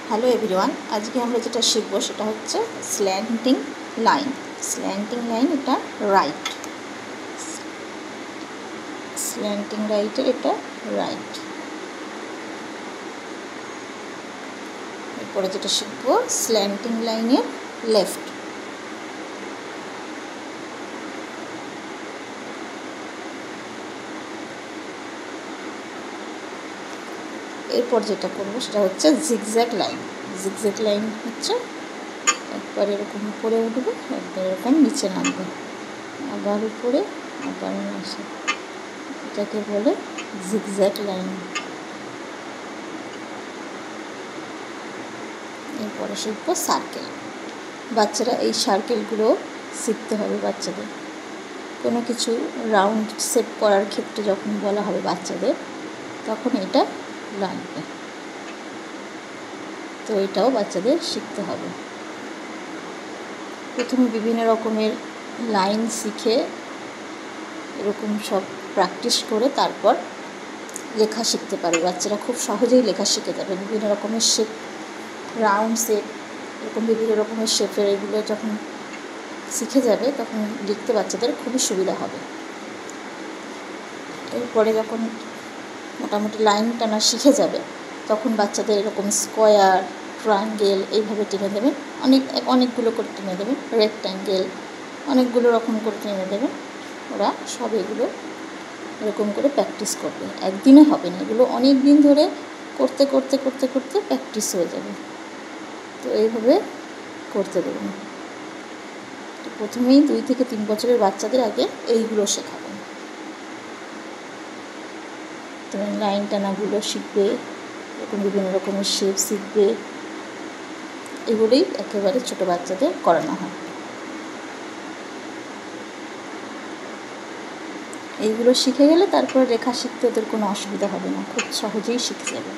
Hello everyone, আজকে আমরা যেটা শিখব সেটা হচ্ছে স্ল্যান্টিং লাইন। স্ল্যান্টিং লাইন এটা রাইট, স্ল্যান্টিং রাইটের এটা রাইট। এরপরে যেটা শিখব স্ল্যান্টিং লাইনের লেফট। এরপর যেটা করবো সেটা হচ্ছে জিগজ্যাগ লাইন। জিগজ্যাগ লাইন হচ্ছে একবার এরকম উপরে উঠবে, একবার এরকম নিচে নামবে, আবার উপরে আবার নিচে, এটাকে বলে জিগজ্যাগ লাইন। এরপরে শিখবো সার্কেল। বাচ্চারা এই সার্কেলগুলো শিখতে হবে। বাচ্চাদের কোনো কিছু রাউন্ড শেপ করার ক্ষেত্রে যখন বলা হবে বাচ্চাদের, তখন এটা লাগবে। তো এটাও বাচ্চাদের শিখতে হবে। প্রথমে বিভিন্ন রকমের লাইন শিখে এরকম সব প্র্যাকটিস করে তারপর লেখা শিখতে পারবে। বাচ্চারা খুব সহজেই লেখা শিখে যাবে। বিভিন্ন রকমের শেপ, রাউন্ড শেপ, এরকম বিভিন্ন রকমের শেপের এগুলো যখন শিখে যাবে তখন লিখতে বাচ্চাদের খুবই সুবিধা হবে। এরপরে যখন মোটামুটি লাইন টানা শিখে যাবে তখন বাচ্চাদের এরকম স্কোয়ার, ট্রায়াঙ্গেল এইভাবে টেনে দেবেন, অনেকগুলো করে টেনে দেবেন, রেক্ট্যাঙ্গেল অনেকগুলো রকম করে টেনে দেবেন। ওরা সব এগুলো এরকম করে প্র্যাকটিস করবে। একদিনে হবে না, এগুলো অনেক দিন ধরে করতে করতে করতে করতে প্র্যাকটিস হয়ে যাবে। তো এইভাবে করতে দেবেন। তো প্রথমেই 2 থেকে 3 বছরের বাচ্চাদের আগে এইগুলো শেখাবেন। তো লাইন টানাগুলো শিখবে, এরকম বিভিন্ন রকমের শেপ শিখবে। এগুলোই একেবারে ছোটো বাচ্চাদের করানো হয়। এইগুলো শিখে গেলে তারপরে রেখা শিখতে ওদের কোনো অসুবিধা হবে না, খুব সহজেই শিখে যাবে।